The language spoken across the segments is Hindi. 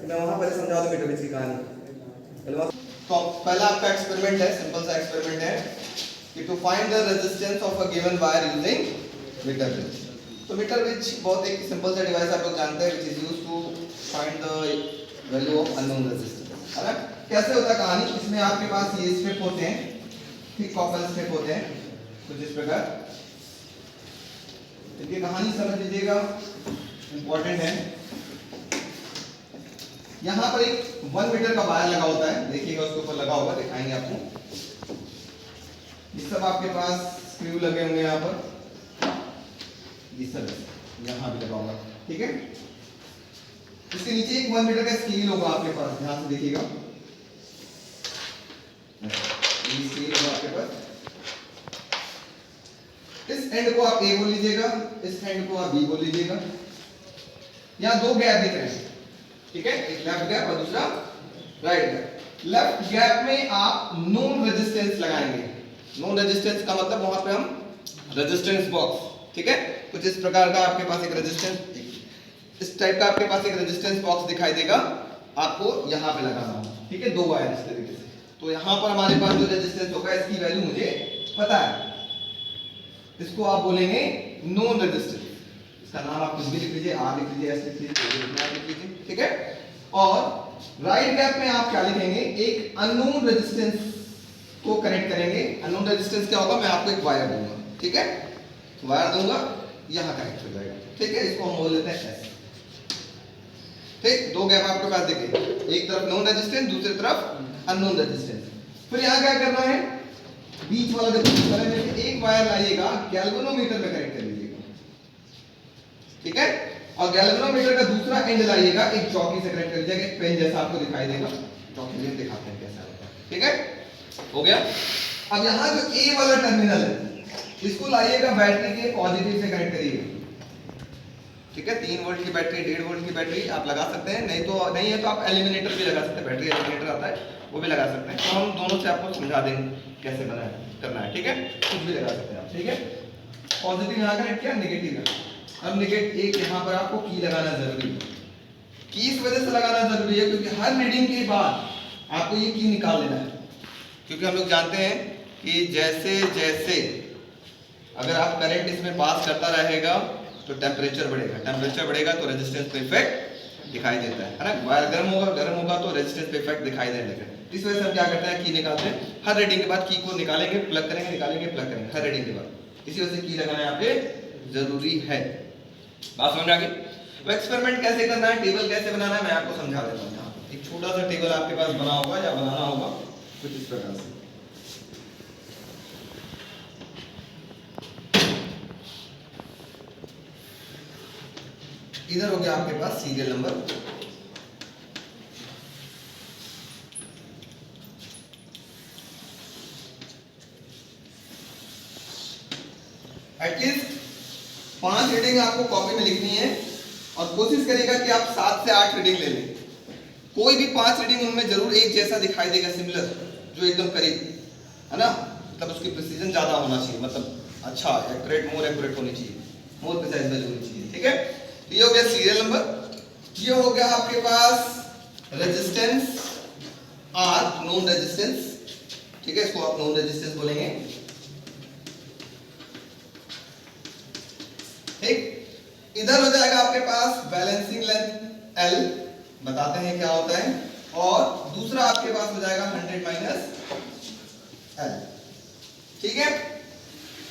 मैं वहां पहले समझा दूं मीटर ब्रिज की कहानी। तो पहला आपका एक्सपेरिमेंट है, सिंपल सा एक्सपेरिमेंट है कि to find the resistance of a given wire using metre bridge. तो मीटर ब्रिज बहुत एक सिंपल सा डिवाइस आप लोग जानते हैं which is used to find the value of unknown resistance, है ना। कैसे होता है कहानी, इसमें आपके पास ये स्ट्रिप होते हैं, ठीक, कॉपर स्ट्रिप होते हैं कुछ इस प्रकार। देखिए कहानी समझ लीजिएगा, इंपॉर्टेंट है। यहां पर एक 1 मीटर का वायर लगा होता है, देखिएगा उसके ऊपर लगा होगा, दिखाएंगे आपको। ये सब आपके पास स्क्रू लगे होंगे यहाँ पर, ये सब यहाँ भी लगा होगा, ठीक है। इसके नीचे एक 1 मीटर का स्केल होगा आपके पास, ध्यान से देखिएगा, ये स्केल होगा आपके पास। इस एंड को आप ए बोल लीजिएगा, इस एंड को आप बी बोल लीजिएगा। यहाँ दो गैप दिख रहे हैं, ठीक है, एक लेफ्ट गैप और दूसरा राइट गैप। लेफ्ट गैप में आप नोन रेजिस्टेंस लगाएंगे। नोन रेजिस्टेंस का मतलब वहां पे हम रेजिस्टेंस बॉक्स, ठीक है, कुछ इस प्रकार का आपके पास एक रेजिस्टेंस, इस टाइप का आपके पास एक रेजिस्टेंस बॉक्स दिखाई देगा, आपको यहाँ पे लगाना होगा, ठीक है, दो वायर इस तरीके से। तो यहाँ पर हमारे पास जो रेजिस्टेंस होगा इसकी वैल्यू मुझे पता है, इसको आप बोलेंगे नोन रेजिस्टेंस। इसका नाम आप कुछ भी लिख लीजिए, आर लिख लीजिए, एस लिख लीजिए, ठीक है। और राइट गैप में आप क्या लिखेंगे, एक अननोन रेजिस्टेंस को कनेक्ट करेंगे। अननोन रेजिस्टेंस क्या होगा, मैं आपको एक वायर दूंगा, ठीक है, वायर दूंगा, यहां कनेक्ट हो जाएगा, ठीक है, इसको हम बोल लेते हैं एस, ठीक। दो गैप आपके पास देखिए, एक तरफ नोन रेजिस्टेंस, दूसरी तरफ अननोन रेजिस्टेंस। फिर यहां क्या करना है, बीच वाला जब एक वायर लाइएगा, गैल्वेनोमीटर में कनेक्ट कर लीजिएगा, ठीक है, और गैल्वेनोमीटर का दूसरा एंड लाइएगा, एक चौकी से कनेक्ट कर लीजिएगा, एक पेन जैसा आपको दिखाई देगा, चौकी में दिखाते हैं कैसा होता है, ठीक है, हो गया। अब यहाँ जो ए वाला टर्मिनल है, इसको लाइएगा बैटरी के पॉजिटिव से कनेक्ट करिएगा, ठीक है। 3 वोल्ट की बैटरी, 1.5 वोल्ट की बैटरी आप लगा सकते हैं, नहीं है तो आप एलिमिनेटर भी लगा सकते हैं, बैटरी एलिमिनेटर आता है वो भी लगा सकते हैं। तो हम दोनों से आपको समझा देंगे कैसे करना है, ठीक है, कुछ भी लगा सकते हैं आप, ठीक है। पॉजिटिव यहाँ कनेक्ट किया, नेगेटिव यहाँ, अब नेगेटिव एक यहाँ पर आपको की लगाना जरूरी है। की इस वजह से लगाना जरूरी है क्योंकि हर रीडिंग के बाद आपको ये की निकाल लेना है, क्योंकि हम लोग जानते हैं कि जैसे जैसे अगर आप करंट इसमें पास करता रहेगा तो टेम्परेचर बढ़ेगा, टेम्परेचर बढ़ेगा तो रेजिस्टेंस पे इफेक्ट दिखाई देता है ना। वायर गर्म होगा तो रेजिस्टेंस पे इफेक्ट दिखाई देने लगेगा। इस वजह से हम क्या करते हैं, की निकालते हैं, हर रीडिंग के बाद की को निकालेंगे, प्लग करेंगे, निकालेंगे, प्लग करेंगे, हर रीडिंग के बाद। इसी वजह से की लगाना यहाँ पे जरूरी है। बात समझ आ गई। तो एक्सपेरिमेंट कैसे करना है, टेबल कैसे बनाना है, मैं आपको समझा देता हूँ। यहाँ एक छोटा सा टेबल आपके पास बना होगा या बनाना होगा कुछ इस प्रकार से। इधर हो गया आपके पास सीरियल नंबर, एटलीस्ट 5 रीडिंग आपको कॉपी में लिखनी है और कोशिश करिएगा कि आप 7 से 8 रीडिंग ले लें। कोई भी 5 रीडिंग उनमें जरूर एक जैसा दिखाई देगा, सिमिलर, जो एकदम करीब, है ना, मतलब उसकी प्रिसीजन ज्यादा होना चाहिए, मतलब अच्छा एक्यूरेट, मोर एक्यूरेट होनी चाहिए, मोर प्रिसाइज वैल्यू होनी चाहिए, ठीक है। ये हो गया सीरियल नंबर। ये हो गया आपके पास रेजिस्टेंस आर, नोन रेजिस्टेंस, ठीक है, इसको आप नोन रेजिस्टेंस बोलेंगे, ठीक। इधर हो जाएगा आपके पास बैलेंसिंग लेंथ एल, बताते हैं क्या होता है, और दूसरा आपके पास हो जाएगा 100 माइनस एल, ठीक है।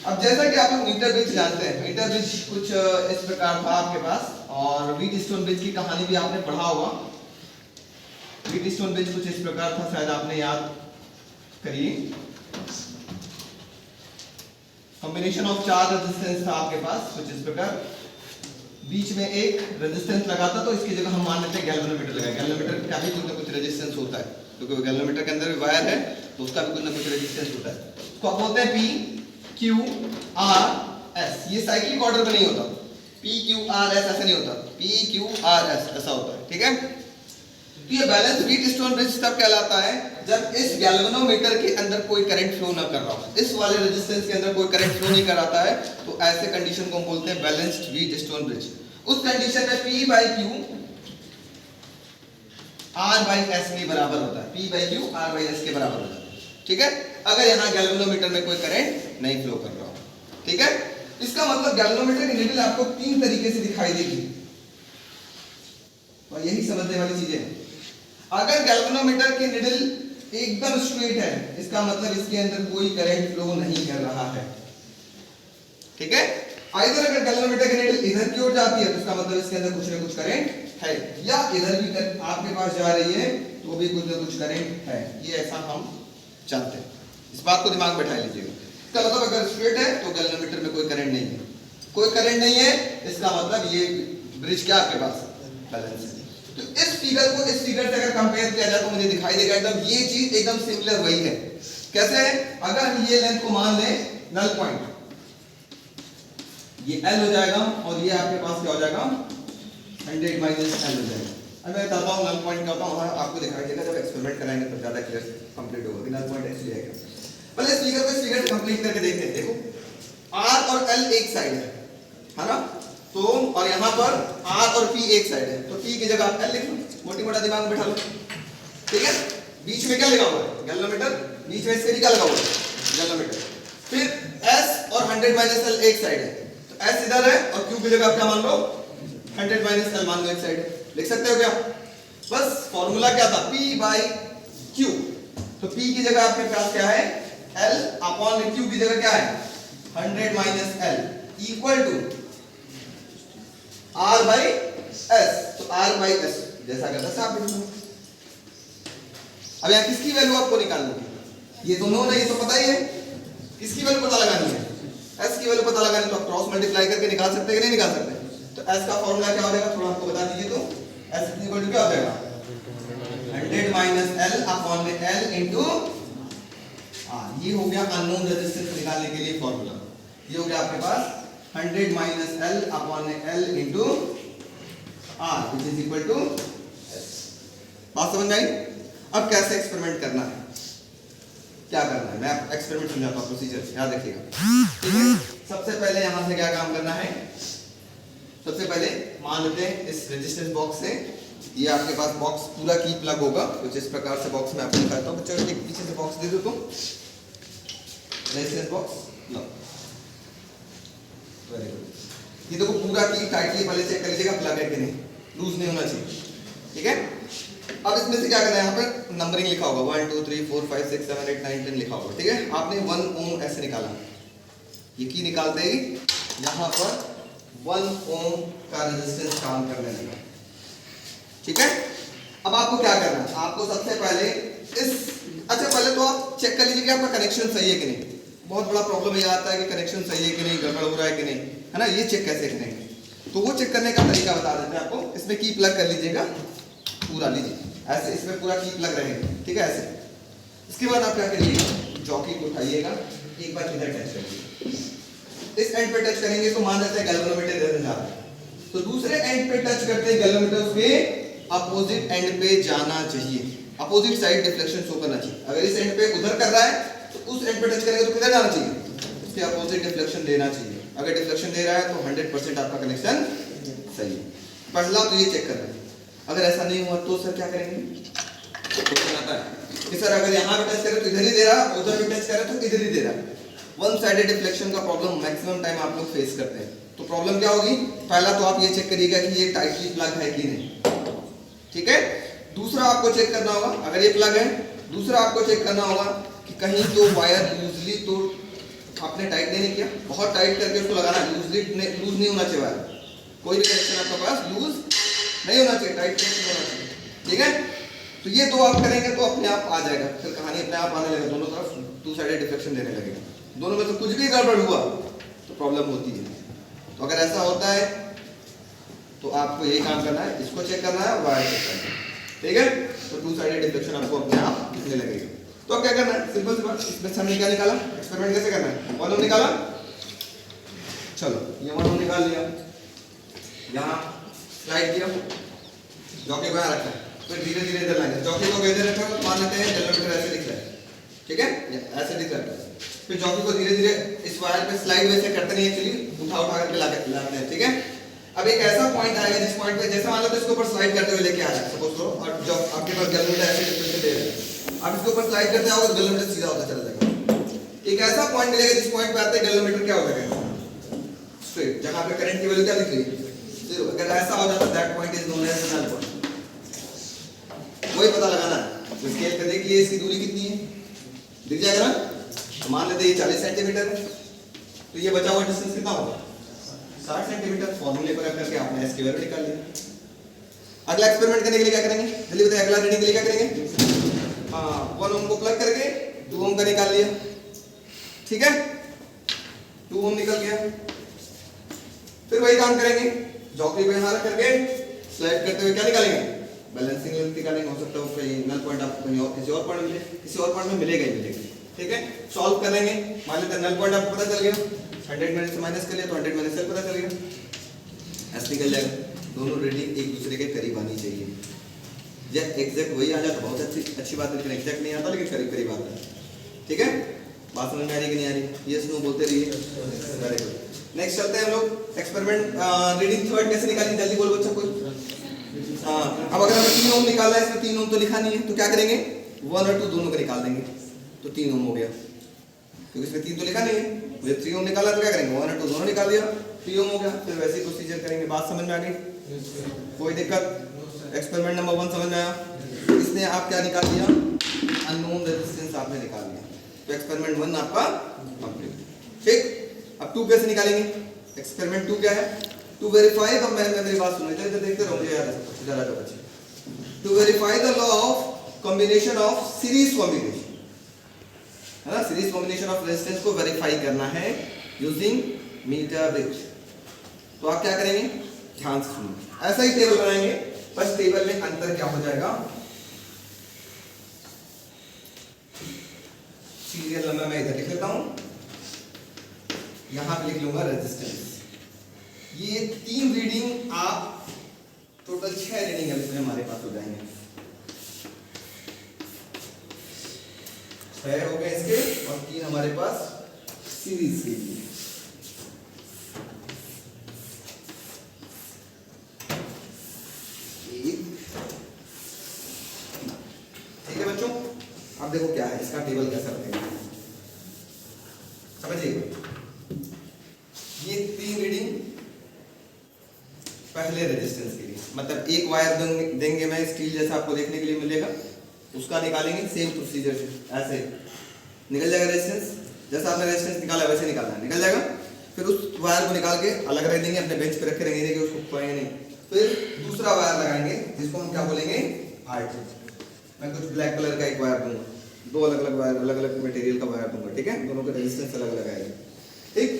अब जैसा कि आप लोग मीटर ब्रिज जानते हैं, मीटर ब्रिज कुछ इस प्रकार था आपके पास, और व्हीटस्टोन ब्रिज की कहानी भी आपने पढ़ा होगा। व्हीटस्टोन ब्रिज कुछ इस प्रकार था, शायद आपने याद करिए। कॉम्बिनेशन ऑफ 4 रेजिस्टेंस था आपके पास कुछ इस प्रकार, बीच में एक रेजिस्टेंस लगा था, तो इसकी जगह हम मान लेते हैं गैल्वेनोमीटर लगाए। गैल्वेनोमीटर का भी कुछ ना कुछ रेजिस्टेंस होता है, क्योंकि गैल्वेनोमीटर के अंदर भी वायर है तो उसका भी कुछ ना कुछ रेजिस्टेंस होता है। उसको आप बोलते हैं पी क्यू आर एस। ये साइक्लिक ऑर्डर में नहीं होता, पी क्यू आर एस ऐसा नहीं होता, पी क्यू आर एस ऐसा होता है, ठीक है। तो ये बैलेंस व्हीटस्टोन ब्रिज तब कहलाता है जब इस गैल्वेनोमीटर के अंदर कोई करंट फ्लो ना कर रहा हो, इस वाले रेजिस्टेंस के अंदर कोई करंट फ्लो नहीं कर रहा है, तो ऐसे कंडीशन को हम बोलते हैं बैलेंस्ड व्हीटस्टोन ब्रिज। उस कंडीशन में P by Q R by S के बराबर होता है, P by Q R by S के बराबर हो जाता है, ठीक है, अगर यहाँ गैल्वेनोमीटर में कोई करंट नहीं फ्लो कर रहा हो, ठीक है। इसका मतलब गैल्वेनोमीटर की नीडल आपको तीन तरीके से दिखाई देगी, तो यही समझने वाली चीजें हैं। अगर गैल्वेनोमीटर की नीडल एकदम स्ट्रेट है, इसका मतलब इसके अंदर कोई करंट फ्लो नहीं कर रहा है, ठीक है। इधर अगर गैल्वेनोमीटर की नीडल इधर की ओर जाती है तो इसका मतलब इसके अंदर कुछ ना कुछ करंट है, या इधर भी आपके पास जा रही है तो भी कुछ ना कुछ करंट है, ये ऐसा हम जानते हैं, इस बात को दिमाग में बैठा लीजिएगा। इसका मतलब अगर स्ट्रेट है तो गैल्वेनोमीटर में कोई करंट नहीं है, कोई करंट नहीं है, इसका मतलब ये ब्रिज क्या आपके पास बैलेंस है। तो इस फिगर को इस फिगर से अगर कंपेयर किया जाए तो मुझे दिखाई देगा एकदम ये चीज एकदम सिमिलर वही है। कैसे है? अगर हम ये लेंथ को मान लें नल पॉइंट, ये L हो जाएगा और ये आपके पास क्या हो जाएगा 100 माइनस L हो जाएगा। अब मैं बताता हूँ नल पॉइंट क्या होता है, वहां आपको दिखाई देगा, जब एक्सपेरिमेंट कराएंगे तो ज्यादा क्लियर कंप्लीट होगा कि नल पॉइंट एक्चुअली है क्या। पहले इस फिगर को इस फिगर से कंप्लीट करके देखते हैं। देखो R और L एक साइड है ना, तो और यहाँ पर R और P एक साइड है, तो P की जगह आप L लिख लो, मोटी मोटा दिमाग में बैठा लो, ठीक है। बीच में क्या लगा हुआ है गैल्वेनोमीटर, बीच में इसके क्या लगा हुआ है गैल्वेनोमीटर, फिर S और 100 माइनस L एक साइड है, तो S इधर है और Q की जगह आप क्या मान लो 100 माइनस L मान लो एक साइड है, लिख सकते हो क्या। बस फॉर्मूला क्या था P बाई Q, तो P की जगह आपके पास क्या है L अपॉन Q की जगह क्या है 100 minus L equal to R by S, तो R बाई S जैसा करता है आप लिखो। अब यहाँ किसकी वैल्यू आपको निकालनी है, ये दोनों नहीं तो पता ही है, किसकी वैल्यू पता लगानी है S की वैल्यू पता लगानी, तो आप क्रॉस मल्टीप्लाई करके निकाल सकते हैं कि नहीं निकाल सकते। तो S का फॉर्मूला क्या हो जाएगा थोड़ा आपको बता दीजिए, तो S इक्वल टू क्या हो जाएगा 100 माइनस L अपॉन में L इनटू R, ये हो गया अननोन रेजिस्टेंस निकालने के लिए फॉर्मूला, ये हो गया आपके पास 100 minus L upon L into R which is equal to S। बात समझ में आई। अब कैसे एक्सपेरिमेंट करना है, क्या करना है, मैं एक्सपेरिमेंट समझाता हूं, प्रोसीजर याद रखिएगा, ठीक है। सबसे पहले यहां से क्या काम करना है, सबसे पहले मान लेते हैं इस रेजिस्टेंस बॉक्स से, ये आपके पास बॉक्स पूरा की प्लग होगा कुछ इस प्रकार से, बॉक्स में आपको दिखाता हूं, बच्चों एक पीछे से बॉक्स दे दो तो रेजिस्टेंस बॉक्स लो, वेरी गुड। ये देखो पूरा की टाइटली पहले चेक कर लीजिएगा प्लग है कि नहीं, लूज नहीं होना चाहिए, ठीक है। अब इसमें से क्या करना है, यहाँ पे नंबरिंग लिखा होगा 1 2 3 4 5 6 7 8 9 10 लिखा होगा, ठीक है। आपने 1 ओम ऐसे निकाला, ये की निकालते ही यहाँ पर 1 ओम का रेजिस्टेंस काम करने लगा, ठीक है। अब आपको क्या करना है, आपको सबसे पहले अच्छा पहले तो आप चेक कर लीजिए कि आपका कनेक्शन सही है कि नहीं। बहुत बड़ा प्रॉब्लम ये आता है कि कनेक्शन सही है कि नहीं, गड़बड़ हो रहा है कि नहीं, है ना, ये चेक कैसे करेंगे, तो वो चेक करने का तरीका बता देते हैं आपको। इसमें की प्लग कर लीजिएगा, पूरा लीजिए ऐसे, इसमें पूरा की प्लग रहेगा, ठीक है ऐसे। इसके बाद आप क्या करिएगा, जॉकी को उठाइएगा, एक बार इधर टच करिए, इस एंड पे टच करेंगे तो मान लेते हैं गैल्वेनोमीटर इधर जा रहा है, तो दूसरे एंड पे टच करते हैं गैल्वेनोमीटर उसके अपोजिट एंड पे जाना चाहिए, अपोजिट साइड डिफ्लेक्शन शो करना चाहिए। अगर इस एंड पे उधर कर रहा है तो उस एंड पे टच करेंगे तो किधर जाना चाहिए, उसके अपोजिट डिफ्लेक्शन देना चाहिए। अगर डिफ्लेक्शन दे रहा है तो 100% आपका कनेक्शन सही है। पहला तो ये चेक करना है। अगर ऐसा नहीं हुआ तो सर क्या करेंगे, क्वेश्चन आता है कि सर अगर यहाँ पे टच करे तो इधर ही दे रहा, उधर भी टच करे तो इधर ही दे रहा। वन साइडेड डिफ्लेक्शन का प्रॉब्लम मैक्सिमम टाइम आप लोग फेस करते हैं, तो प्रॉब्लम क्या होगी, पहला तो आप ये चेक करिएगा कि ये टाइटली प्लग है कि नहीं, ठीक है। दूसरा आपको चेक करना होगा, अगर ये प्लग है, दूसरा आपको चेक करना होगा कि कहीं तो वायर लूजली तो आपने टाइट नहीं किया, बहुत टाइट करके उसको लगाना, लूज नहीं होना चाहिए वायर, कोई भी कनेक्शन आपके पास लूज नहीं होना चाहिए, टाइट नहीं होना चाहिए, ठीक है। तो ये दो आप करेंगे तो अपने आप आ जाएगा, फिर कहानी अपने आप आने लगेगा, दोनों तरफ टू साइडेड डिफ्लेक्शन देने लगेगा। दोनों में से कुछ भी गड़बड़ हुआ तो प्रॉब्लम होती है। तो अगर ऐसा होता है तो आपको यही काम करना है, इसको चेक करना है, वायर चेक करना है, ठीक है। तो टू साइडेड डिफ्लेक्शन आपको अपने आप दिखने लगेगा। तो अब क्या करना है, सिंपल सी बात, इसमें से हमने क्या निकाला, एक्सपेरिमेंट कैसे करना है, 1 ओम निकाला, चलो ये 1 ओम निकाल लिया, यहाँ स्लाइड किया, जॉकी को यहाँ रखा है, फिर धीरे धीरे इधर लाएंगे, जॉकी को इधर रखा है, मान लेते हैं गैल्वेनोमीटर ऐसे दिख रहा है, ठीक है, ऐसे दिख रहा है। फिर जॉकी को धीरे धीरे इस वायर पे स्लाइड वैसे करते नहीं, एक्चुअली उठा उठा करके लाते हैं, ठीक है। अब एक ऐसा पॉइंट आएगा जिस पॉइंट पे जैसे मान लो तो इसके ऊपर स्लाइड करते हुए लेके आ रहा है सपोज करो, और जो आपके पर गैलोमीटर ऐसे डिफरेंस दे रहा है। अब इसके ऊपर स्लाइड करते जाओगे गैलोमीटर सीधा होता चला जाएगा। एक ऐसा पॉइंट मिलेगा जिस पॉइंट पे आते हैं गैलोमीटर क्या हो जाएगा स्ट्रेट, जहां पे करंट की वैल्यू क्या दिख रही है 0। अगर ऐसा हो जाता that point is known as null point. वही पता लगाना है, तो स्केल करने के लिए इसकी दूरी कितनी है दिख जाएगा ना। तो मान लेते हैं ये 40 सेंटीमीटर है, तो ये बचा हुआ डिस्टेंस कितना होगा 60 सेंटीमीटर। फॉर्मूले पर रख करके आपने इसकी वैल्यू निकाल लिया। अगला एक्सपेरिमेंट करने के लिए क्या करेंगे जल्दी बताइए, अगला रीडिंग के लिए क्या करेंगे, हाँ 1 ओम को प्लग करके 2 ओम का निकाल लिया, ठीक है 2 ओम निकल गया। फिर वही काम करेंगे, जॉकरी पे यहां रख करके स्लाइड करते हुए क्या निकालेंगे बैलेंसिंग लेंथ निकालेंगे। हो सकता है कहीं नल पॉइंट आपको कहीं और किसी और पॉइंट मिले, किसी और पॉइंट में मिलेगा ही मिलेगा, ठीक है। सॉल्व करेंगे, मान लेते हैं नल पॉइंट आपको पता चल गया, 100 में से माइनस कर लिया तो 100 में से पता चल गया, ऐसे निकल जाएगा। दोनों रीडिंग एक दूसरे के करीब आनी चाहिए। जब एग्जैक्ट वही आ जाए तो बहुत अच्छी बात है, लेकिन एग्जैक्ट नहीं आता लेकिन करीब करीब आता है, ठीक है। बात समझ में आ रही कि नहीं आ रही, यस नो बोलते रहिए, वेरी गुड। नेक्स्ट चलते हैं हम लोग एक्सपेरिमेंट रीडिंग थर्ड कैसे निकालेंगे जल्दी बोलो बच्चा कोई। अब अगर हमें 3 ओम निकालना है, इसमें 3 ओम तो लिखा नहीं है, तो क्या करेंगे 1 और 2 दोनों का निकाल देंगे, तो 3 ओम हो गया, क्योंकि इसमें 3 तो लिखा नहीं है। मुझे 3 ओम निकाला तो क्या करेंगे 1 और 2 दोनों निकाल दिया, 3 ओम हो गया। फिर वैसे ही प्रोसीजर करेंगे। बात समझ में आ गई, कोई दिक्कत। एक्सपेरिमेंट नंबर 1 समझ में आया, इसने आप क्या निकाल दिया अननोन रेजिस्टेंस आपने निकाल दिया, तो एक्सपेरिमेंट 1 आपका कंप्लीट, ठीक। अब 2 कैसे निकालेंगे, एक्सपेरिमेंट 2 क्या है, टू वेरीफाई द, मैं मेरी बात सुनो इधर देखते रहो मुझे याद है इधर आ जाओ बच्चे। To verify the law of combination of series combination, है ना, सीरीज कॉम्बिनेशन ऑफ रेजिस्टेंस को वेरीफाई करना है यूजिंग मीटर ब्रिज। तो आप क्या करेंगे ध्यान से सुनो, ऐसा ही टेबल बनाएंगे, बस टेबल में अंतर क्या हो जाएगा, सीरियल नंबर मैं इधर लिख लेता हूं, यहां पे लिख लूंगा रेजिस्टेंस। ये 3 रीडिंग आप टोटल 6 रीडिंग अब इसमें हमारे पास हो जाएंगे, 6 हो गए इसके और 3 हमारे पास सीरीज के लिए। ठीक है बच्चों, अब देखो क्या है इसका टेबल कैसा लगेगा, समझिए। ये 3 रीडिंग पहले रेजिस्टेंस के लिए, मतलब एक वायर देंगे मैं स्टील जैसा आपको देखने के लिए मिलेगा, उसका निकालेंगे सेम प्रोसीजर से, ऐसे निकल जाएगा रेजिस्टेंस, जैसा आपने रेजिस्टेंस निकाला वैसे निकालना है, निकल जाएगा। फिर उस वायर को निकाल के अलग रख देंगे, अपने बेंच पे रखे रहेंगे कि उसको खोएंगे नहीं। फिर दूसरा वायर लगाएंगे जिसको हम क्या बोलेंगे आर्ट। मैं कुछ ब्लैक कलर का एक वायर दूंगा, 2 अलग अलग वायर अलग अलग मटेरियल का वायर दूंगा, ठीक है, दोनों का रेजिस्टेंस अलग अलग आएगा, ठीक।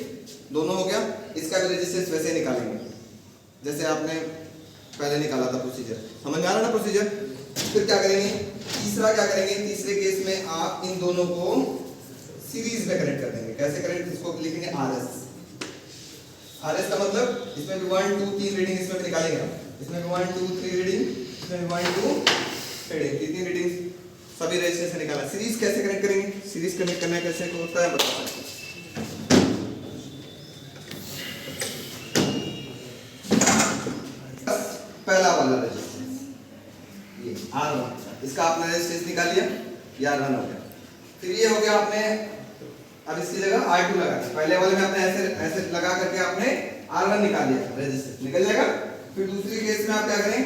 दोनों हो गया, इसका भी रेजिस्टेंस वैसे निकालेंगे जैसे आपने पहले निकाला था प्रोसीजर, समझ में आ रहा ना प्रोसीजर। फिर क्या करेंगे, तीसरा क्या करेंगे, तीसरे केस में आप इन दोनों को सीरीज में कनेक्ट कर देंगे। कैसे कनेक्ट, इसको लिखेंगे आरएस। आरएस का मतलब इसमें भी 1 2 3 रीडिंग इसमें भी निकालेंगे, इसमें भी 1 2 3 रीडिंग, इसमें भी 1 2 3 रीडिंग, सभी रेजिस्टेंस से निकाला। सीरीज कैसे कनेक्ट करेंगे, सीरीज कनेक्ट करना कैसे होता है बता सकते हैं। पहला वाला रेजिस्टेंस ये R1, इसका आपने रेजिस्टेंस निकाल लिया, ये R1 हो गया। फिर ये हो गया आपने, अब इसकी जगह R2 लगा दिया, पहले वाले में आपने ऐसे ऐसे लगा करके आपने R1 निकाल लिया, रेजिस्टेंस निकल जाएगा। फिर दूसरी केस में आप क्या करें,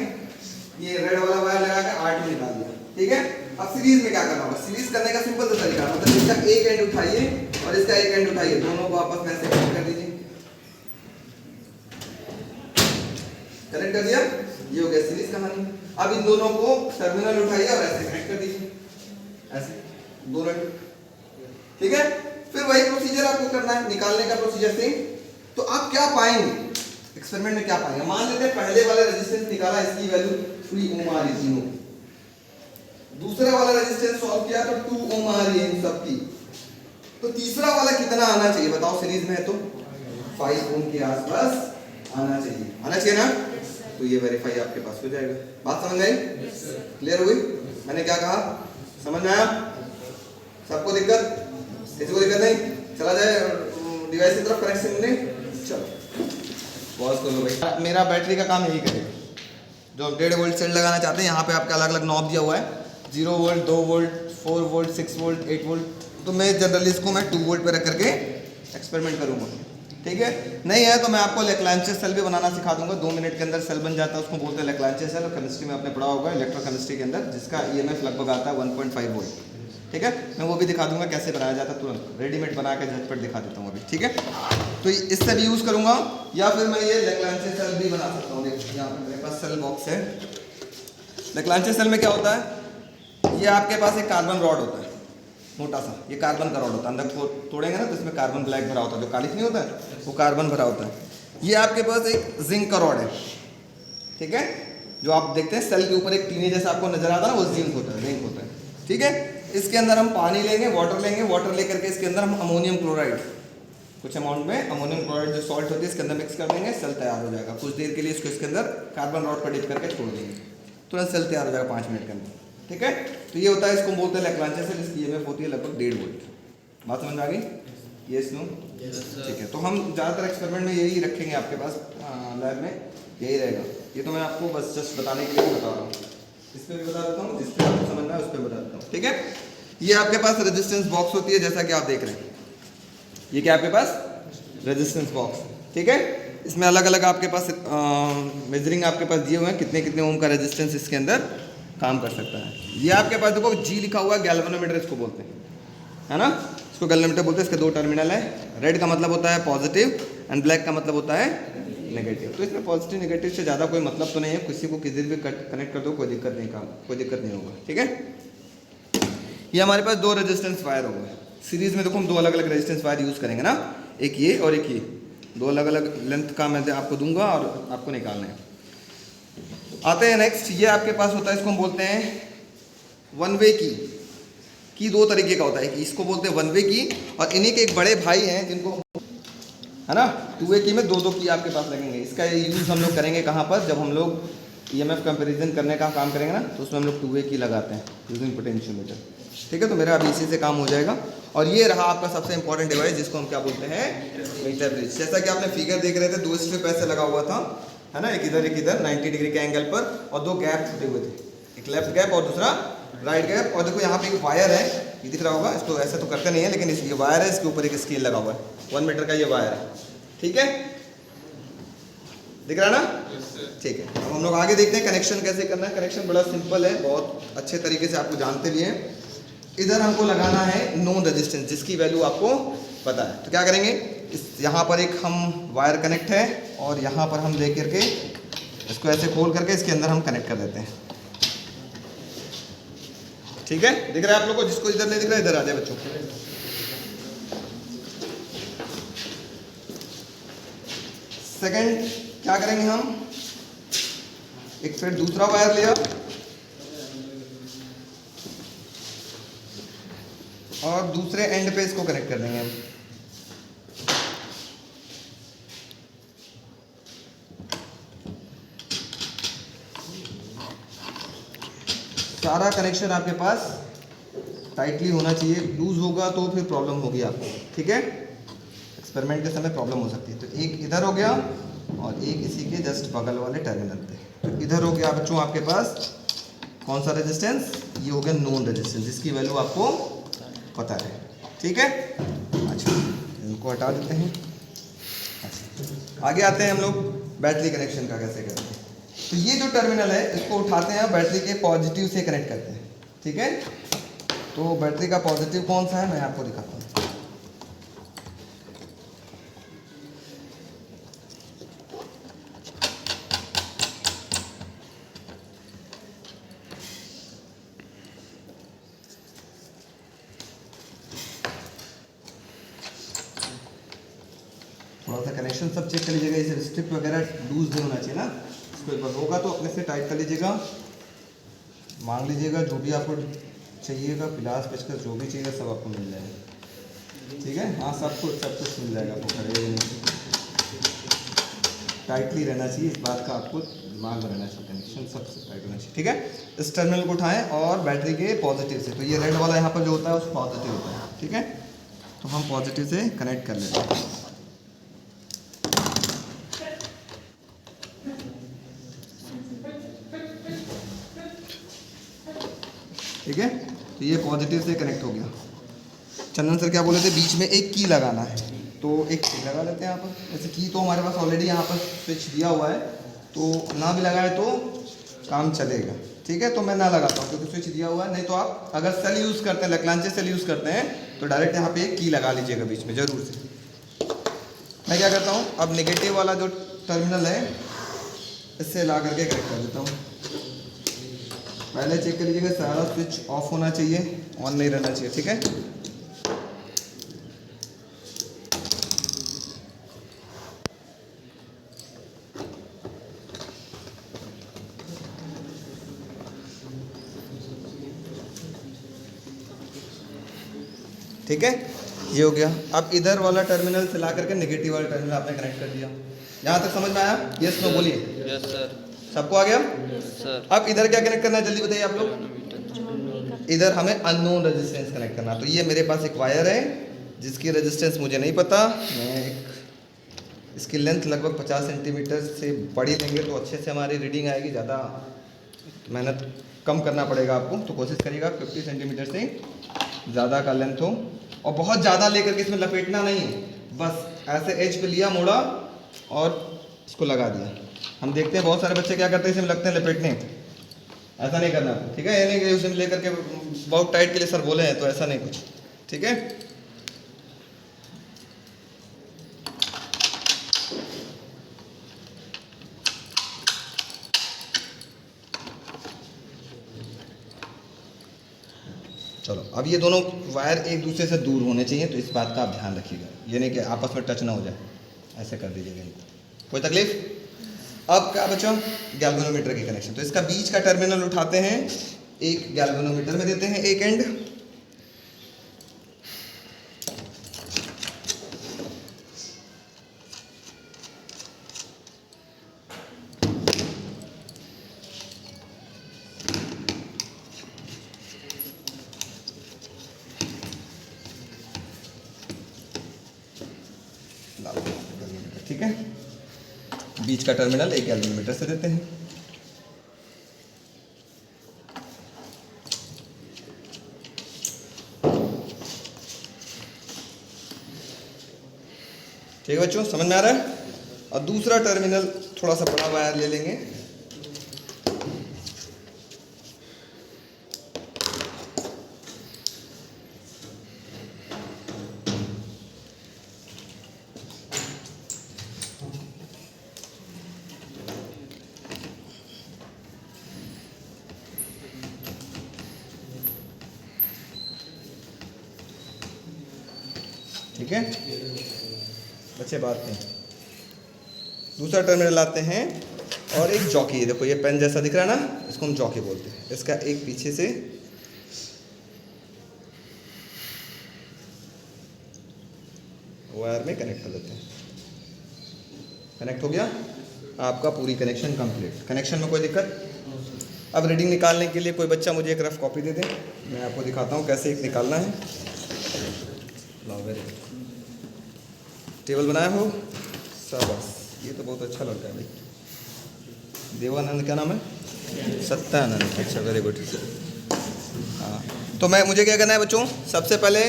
ये रेड वाला वायर लगा के R2 निकाल दिया, ठीक है। अब सीरीज में क्या करना होगा, सीरीज करने का सिंपल सा तरीका, मतलब इसका एक एंड उठाइए और इसका एक एंड उठाइए, दोनों को आपस में ऐसे कनेक्ट कर दीजिए, कनेक्ट कर दिया, ये हो गया सीरीज कहानी। अब इन दोनों को टर्मिनल उठाइए और ऐसे कनेक्ट कर दीजिए, ऐसे दोनों, ठीक है। फिर वही प्रोसीजर आपको करना है, निकालने का प्रोसीजर से। तो आप क्या पाएंगे एक्सपेरिमेंट में, क्या पाएंगे, मान लेते हैं पहले वाला रेजिस्टेंस निकाला, इसकी वैल्यू 3 ओम आ रही तीनों, दूसरा वाला रेजिस्टेंस सॉल्व किया तो 2 ओम आ रही है सबकी, तो तीसरा वाला कितना आना चाहिए बताओ, सीरीज में है तो 5 ओम के आसपास आना चाहिए, आना चाहिए ना। तो ये वेरीफाई आपके पास हो जाएगा। बात समझ आई, क्लियर हो गई, मैंने क्या कहा समझ में आया सबको, दिक्कत किसी को दिक्कत नहीं, चला जाए डिवाइस की तरफ कनेक्शन नहीं, चलो पॉज कर लो भाई, मेरा बैटरी का काम यही करेगा, जो 1.5 वोल्ट सेल लगाना चाहते हैं, यहाँ पे आपका अलग अलग नॉब दिया हुआ है, 0 volt, 2 volt, 4 volt, 6 volt, 8 volt. तो मैं जनरली इसको मैं 2 वोल्ट पे रख करके एक्सपेरिमेंट करूँगा, ठीक है। नहीं है तो मैं आपको लेक्लांचे सेल भी बनाना सिखा दूंगा, 2 मिनट के अंदर सेल बन जाता है, उसको बोलते हैं लेक्लांचे सेल। और केमिस्ट्री में आपने पढ़ा होगा, इलेक्ट्रोकेमिस्ट्री के अंदर, जिसका EMF लगभग आता है 1.5 वोल्ट, ठीक है। मैं वो भी दिखा दूंगा कैसे बनाया जाता है, तुरंत रेडीमेड बना के झटपट दिखा देता हूँ अभी, ठीक है। तो इससे भी यूज़ करूँगा, या फिर मैं ये लेक्लांचे सेल भी बना सकता हूँ। देखिए यहाँ पर मेरे पास सेल बॉक्स है। लेक्लांचे सेल में क्या होता है, ये आपके पास एक कार्बन रॉड होता है, मोटा सा, ये कार्बन का रॉड होता है। अंदर को तोड़ेंगे ना तो इसमें कार्बन ब्लैक भरा होता है, जो कालिख नहीं होता है वो कार्बन भरा होता है। ये आपके पास एक जिंक का रॉड है, ठीक है। जो आप देखते हैं सेल के ऊपर एक टीने जैसा आपको नजर आता है ना, वो जिंक होता है, जिंक होता है, ठीक है। इसके अंदर हम पानी लेंगे, वाटर लेकर के इसके अंदर हम अमोनियम क्लोराइड, कुछ अमाउंट में अमोनियम क्लोराइड जो सॉल्ट होती है इसके अंदर मिक्स कर देंगे, सेल तैयार हो जाएगा। कुछ देर के लिए इसको इसके अंदर कार्बन रॉड पर डिप करके छोड़ देंगे, तुरंत सेल तैयार हो जाएगा 5 मिनट के अंदर, ठीक है। तो ये होता है, इसको बोलते हैं लेक्लांचे सेल। इसकी EMF होती है लगभग 1.5 वोल्ट। बात समझ आ गई? Yes no? ठीक है। तो हम ज़्यादातर एक्सपेरिमेंट में यही रखेंगे आपके पास लैब में, यही रहेगा। ये तो मैं आपको बस जस्ट बताने के लिए बता रहा हूँ, इस पर भी बता देता हूँ, जिस पर आपको समझना है उस पर बता देता हूँ, ठीक है। ये आपके पास रेजिस्टेंस बॉक्स होती है, जैसा कि आप देख रहे हैं, ये क्या आपके पास रेजिस्टेंस बॉक्स, ठीक है। इसमें अलग अलग आपके पास मेजरिंग आपके पास दिए हुए हैं, कितने कितने ओम का रेजिस्टेंस इसके अंदर काम कर सकता है। ये आपके पास देखो G लिखा हुआ है, गैल्वेनोमीटर इसको बोलते हैं, है ना। इसको गैल्वेनोमीटर बोलते हैं। इसके 2 टर्मिनल है, रेड का मतलब होता है पॉजिटिव एंड ब्लैक का मतलब होता है नेगेटिव। तो इसमें पॉजिटिव नेगेटिव से ज़्यादा कोई मतलब तो नहीं है, किसी को किसी भी कनेक्ट कर दो, कोई दिक्कत नहीं होगा, ठीक है। ये हमारे पास 2 रेजिस्टेंस वायर हो गए सीरीज में। देखो हम 2 अलग अलग रेजिस्टेंस वायर यूज़ करेंगे ना, एक ये और एक ये, 2 अलग अलग लेंथ का मैं आपको दूंगा और आपको निकालना है। आते हैं नेक्स्ट, ये आपके पास होता है, इसको हम बोलते हैं वन वे की 2 तरीके का होता है। इसको बोलते हैं वन वे की, और इन्हीं के एक बड़े भाई हैं जिनको, है ना, 2 वे की में 2 की आपके पास लगेंगे। इसका यूज़ हम लोग करेंगे कहाँ पर, जब हम लोग EMF कंपेरिजन करने का काम करेंगे ना, तो उसमें हम लोग 2 वे की लगाते हैं यूजिंग पोटेंशियोमीटर, ठीक है। तो मेरा अभी इसी से काम हो जाएगा। और ये रहा आपका सबसे इंपॉर्टेंट डिवाइस, जिसको हम क्या बोलते हैं, मीटर ब्रिज। जैसा कि आपने फिगर देख रहे थे, 2 स्ट्रिप ऐसे लगा हुआ था, है ना, एक इधर 90 डिग्री के एंगल पर, और 2 गैप छुटे हुए थे, एक लेफ्ट गैप और दूसरा राइट गैप। और देखो यहाँ पे एक वायर है, ये दिख रहा होगा, इसको ऐसे तो करते नहीं है, लेकिन ये वायर है, इसके ऊपर एक स्केल लगा हुआ है, 1 मीटर का ये वायर है, ठीक है, दिख रहा है ना, ठीक है। अब हम लोग आगे देखते हैं कनेक्शन कैसे करना है। कनेक्शन बड़ा सिंपल है, बहुत अच्छे तरीके से आपको जानते भी हैं। इधर हमको लगाना है नोन रेजिस्टेंस, जिसकी वैल्यू आपको पता है। तो क्या करेंगे, इस यहाँ पर एक हम वायर कनेक्ट है, और यहाँ पर हम ले करके इसको ऐसे खोल करके इसके अंदर हम कनेक्ट कर देते हैं, ठीक है। दिख रहा है आप लोग को? जिसको इधर नहीं दिख रहा है इधर आ जाए बच्चों। सेकंड क्या करेंगे हम, एक फिर दूसरा वायर लिया और दूसरे एंड पे इसको कनेक्ट कर देंगे हम। सारा कनेक्शन आपके पास टाइटली होना चाहिए, लूज होगा तो फिर प्रॉब्लम होगी आपको, ठीक है। एक्सपेरिमेंट के समय प्रॉब्लम हो सकती है। तो एक इधर हो गया और एक इसी के जस्ट बगल वाले टर्मिनल पे। तो इधर हो गया बच्चों आपके पास कौन सा रेजिस्टेंस, ये हो गया नोन रेजिस्टेंस, जिसकी वैल्यू आपको पता है, ठीक है। अच्छा, इनको हटा देते हैं। अच्छा, आगे आते हैं हम लोग बैटरी कनेक्शन का कैसे करते हैं। तो ये जो टर्मिनल है इसको उठाते हैं, बैटरी के पॉजिटिव से कनेक्ट करते हैं, ठीक है। तो बैटरी का पॉजिटिव कौन सा है मैं आपको दिखाता हूँ। थोड़ा सा कनेक्शन सब चेक कर लीजिएगा, इसे स्ट्रिप वगैरह लूज नहीं होना चाहिए ना। इसको एक बार होगा तो अपने से टाइट कर लीजिएगा, मांग लीजिएगा जो भी आपको चाहिएगा, पिलास पेचकस जो भी चाहिए सब आपको मिल जाएगा, ठीक है। हाँ सब कुछ मिल जाएगा आपको, खड़े टाइटली रहना चाहिए, इस बात का आपको दिमाग में रहना चाहिए, कनेक्शन सबसे टाइट होना चाहिए, ठीक है। इस टर्मिनल को उठाएं और बैटरी के पॉजिटिव से, तो ये रेड वाला यहाँ पर जो होता है उस पॉजिटिव होता है, ठीक है। तो हम पॉजिटिव से कनेक्ट कर लेते हैं। ठीक है, तो ये पॉजिटिव से कनेक्ट हो गया। चंदन सर क्या बोले थे, बीच में एक की लगाना है, तो एक की लगा लेते हैं यहाँ पर। जैसे की तो हमारे पास ऑलरेडी यहाँ पर स्विच दिया हुआ है, तो ना भी लगाए तो काम चलेगा, ठीक है। तो मैं ना लगाता हूँ क्योंकि स्विच दिया हुआ है। नहीं तो आप अगर सेल यूज़ करते हैं, लैग्रांज सेल यूज़ करते हैं, तो डायरेक्ट यहाँ पे एक की लगा लीजिएगा बीच में जरूर से। मैं क्या करता हूँ, अब नेगेटिव वाला जो टर्मिनल है इससे ला करके कनेक्ट कर देता हूँ। पहले चेक कर लीजिएगा सारा स्विच ऑफ होना चाहिए, ऑन नहीं रहना चाहिए, ठीक है। ठीक है, ये हो गया। अब इधर वाला टर्मिनल से ला करके नेगेटिव वाला टर्मिनल आपने कनेक्ट कर दिया। यहाँ तक समझ में आया? यस नो बोलिए। Yes sir. सबको आ गया? Yes sir. अब इधर क्या कनेक्ट करना है जल्दी बताइए आप लोग। इधर हमें अननोन रेजिस्टेंस कनेक्ट करना। तो ये मेरे पास एक वायर है जिसकी रेजिस्टेंस मुझे नहीं पता। मैं इसकी लेंथ लगभग 50 सेंटीमीटर से बड़ी लेंगे तो अच्छे से हमारी रीडिंग आएगी। ज़्यादा मेहनत कम करना पड़ेगा आपको, तो कोशिश करिएगा 50 सेंटीमीटर से ज़्यादा का लेंथ हो। और बहुत ज़्यादा लेकर के इसमें लपेटना नहीं है, बस ऐसे एज पे लिया, मोड़ा और इसको लगा दिया। हम देखते हैं बहुत सारे बच्चे क्या करते हैं, इसमें लगते हैं लपेटने। ऐसा नहीं करना, ठीक है। ये नहीं कि उसमें लेकर के बहुत टाइट के लिए सर बोले हैं, तो ऐसा नहीं कुछ, ठीक है। चलो, अब ये दोनों वायर एक दूसरे से दूर होने चाहिए, तो इस बात का आप ध्यान रखिएगा। ये नहीं कि आपस में टच ना हो जाए, ऐसे कर दीजिएगा इनको। कोई तकलीफ? अब क्या बचा, गैल्वेनोमीटर की कनेक्शन। तो इसका बीच का टर्मिनल उठाते हैं, एक गैल्वेनोमीटर में देते हैं एक एंड, ठीक है। बीच का टर्मिनल एक गैल्वेनोमीटर से देते हैं। ठीक है बच्चों, समझ में आ रहा है? और दूसरा टर्मिनल थोड़ा सा बड़ा वायर ले लेंगे, ठीक है बच्चे, बात नहीं। दूसरा टर्मिनल लाते हैं और एक जॉकी, देखो ये पेन जैसा दिख रहा है ना, इसको हम जॉकी बोलते हैं। इसका एक पीछे से वायर में कनेक्ट कर देते हैं। कनेक्ट हो गया आपका, पूरी कनेक्शन कंप्लीट। कनेक्शन में कोई दिक्कत? अब रीडिंग निकालने के लिए कोई बच्चा मुझे एक रफ कॉपी दे दे, मैं आपको दिखाता हूँ कैसे एक निकालना है। लाओ, वेरी गुड। टेबल बनाया हो? शाबाश, ये तो बहुत अच्छा लगता है भाई। देवानंद क्या नाम है? सत्यानंद, अच्छा वेरी गुड। हाँ, तो मुझे क्या करना है बच्चों, सबसे पहले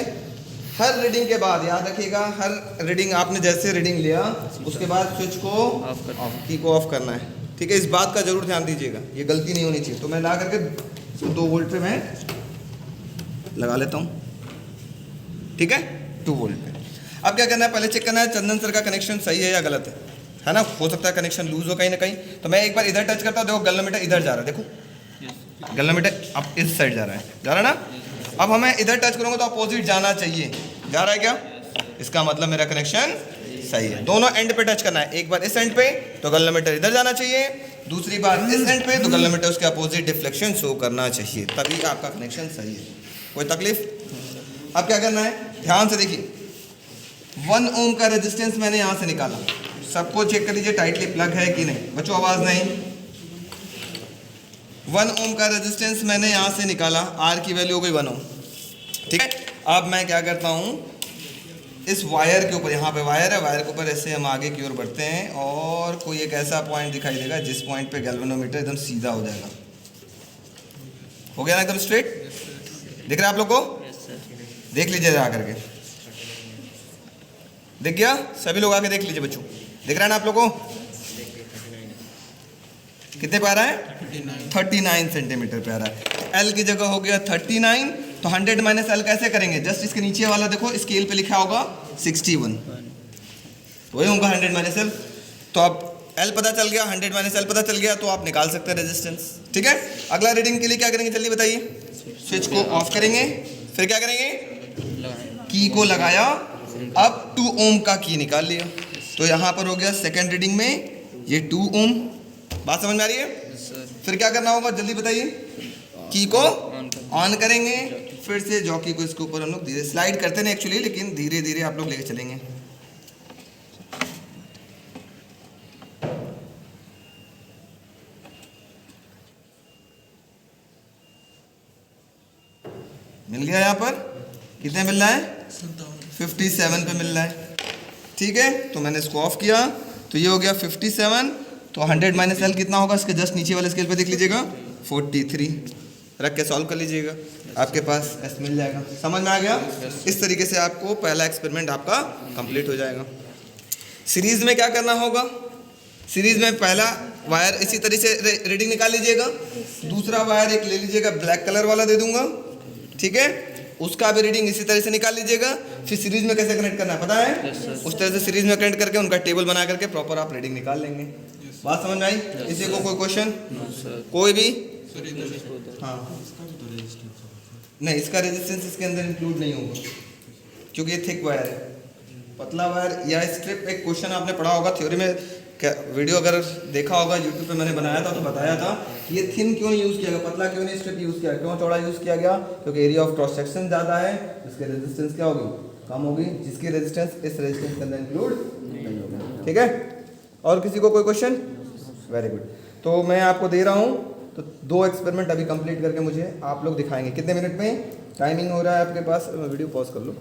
हर रीडिंग के बाद याद रखिएगा, हर रीडिंग आपने जैसे रीडिंग लिया उसके बाद स्विच को ऑफ, की को ऑफ करना है, ठीक है। इस बात का जरूर ध्यान दीजिएगा, ये गलती नहीं होनी चाहिए। तो मैं ला करके इसको 2 वोल्ट पे मैं लगा लेता हूँ, ठीक है, 2 वोल्ट पे। अब क्या करना है, पहले चेक करना है चंदन सर का कनेक्शन सही है या गलत है ना। हो सकता है कनेक्शन लूज हो कहीं ना कहीं। तो मैं एक बार इधर टच करता हूँ, देखो गैल्वेनोमीटर इधर जा रहा है, देखो गैल्वेनोमीटर अब इस साइड जा रहा है, जा रहा है ना। अब हमें इधर टच करूँगा तो अपोजिट जाना चाहिए, जा रहा है क्या? इसका मतलब मेरा कनेक्शन सही है। दोनों एंड पे टच करना है, एक बार इस एंड पे तो गैल्वेनोमीटर इधर जाना चाहिए, दूसरी बार इस एंड पे तो गैल्वेनोमीटर उसके अपोजिट डिफ्लेक्शन शो करना चाहिए, तभी आपका कनेक्शन सही है। कोई तकलीफ? अब क्या करना है, ध्यान से देखिए। 1 ओम का रेजिस्टेंस मैंने यहाँ से निकाला, सबको चेक कर लीजिए टाइटली प्लग है कि नहीं। बच्चों आवाज़ नहीं। 1 ओम का रेजिस्टेंस मैंने यहाँ से निकाला, आर की वैल्यू हो गई 1 ओम, ठीक है। अब मैं क्या करता हूँ, इस वायर के ऊपर, यहाँ पे वायर है, वायर के ऊपर ऐसे हम आगे की ओर बढ़ते हैं और कोई एक ऐसा पॉइंट दिखाई देगा जिस पॉइंट पे गैल्वेनोमीटर एकदम सीधा हो जाएगा। हो गया ना एकदम स्ट्रेट? दिख रहा है आप लोग को? देख लीजिए जरा करके, दिख गया? सभी लोग आके देख लीजिए बच्चों, दिख रहा है ना आप लोग को? कितने पे आ रहा है? 39 सेंटीमीटर पे आ रहा है। एल की जगह हो गया 39, तो 100 माइनस एल कैसे करेंगे? जस्ट इसके नीचे वाला देखो स्केल पे लिखा होगा 61, वही होगा 100 माइनस एल। तो अब एल पता चल गया, 100 माइनस एल पता चल गया, तो आप निकाल सकते हैं रेजिस्टेंस। ठीक है, अगला रीडिंग के लिए क्या करेंगे जल्दी बताइए? स्विच को ऑफ करेंगे, फिर क्या करेंगे? की को लगाया, अब 2 ओम का की निकाल लिया, तो यहाँ पर हो गया सेकेंड रीडिंग में ये 2 ओम। बात समझ में आ रही है? फिर क्या करना होगा जल्दी बताइए? की को ऑन करेंगे, फिर से जॉकी को इसके ऊपर हम लोग धीरे स्लाइड करते हैं एक्चुअली, लेकिन धीरे धीरे आप लोग लेके चलेंगे। मिल गया? यहाँ पर कितने मिल रहा है? 57 पे मिल रहा है। ठीक है, तो मैंने इसको ऑफ किया, तो ये हो गया 57। तो 100 माइनस एल कितना होगा? इसके जस्ट नीचे वाले स्केल पे देख लीजिएगा 43, रख के सॉल्व कर लीजिएगा, आपके पास एस मिल जाएगा। समझ में आ गया? इस तरीके से आपको पहला एक्सपेरिमेंट आपका कंप्लीट हो जाएगा। सीरीज में क्या करना होगा? सीरीज में पहला वायर इसी तरह से रीडिंग निकाल लीजिएगा, दूसरा वायर एक ले लीजिएगा, ब्लैक कलर वाला दे दूंगा, ठीक है, उसका भी रीडिंग इसी तरह से निकाल लीजिएगा। फिर सीरीज में कैसे कनेक्ट करना है पता है? उस तरह से सीरीज में कनेक्ट करके उनका टेबल बना करके प्रॉपर आप रीडिंग निकाल लेंगे। बात समझ में आई? किसी को कोई क्वेश्चन? कोई भी? हाँ, नहीं, इसका रेजिस्टेंस इसके अंदर इंक्लूड नहीं होगा क्योंकि ये थिक वायर है। पतला वायर या स्ट्रिप, एक क्वेश्चन आपने पढ़ा होगा थ्योरी में, वीडियो अगर देखा होगा यूट्यूब पे मैंने बनाया था तो बताया था कि ये थिन क्यों नहीं यूज़ किया गया, पतला क्यों नहीं स्ट्रिप यूज़ किया, क्यों चौड़ा यूज़ किया गया? क्योंकि एरिया ऑफ क्रॉस सेक्शन ज़्यादा है, इसके रेजिस्टेंस क्या होगी? कम होगी, जिसकी रेजिस्टेंस इस रेजिस्टेंस के अंदर इंक्लूड नहीं होगा। ठीक है, और किसी को कोई क्वेश्चन? Very good. तो मैं आपको दे रहा हूँ, तो 2 एक्सपेरिमेंट अभी कंप्लीट करके मुझे आप लोग दिखाएंगे। कितने मिनट में टाइमिंग हो रहा है आपके पास? वीडियो पॉज कर लो।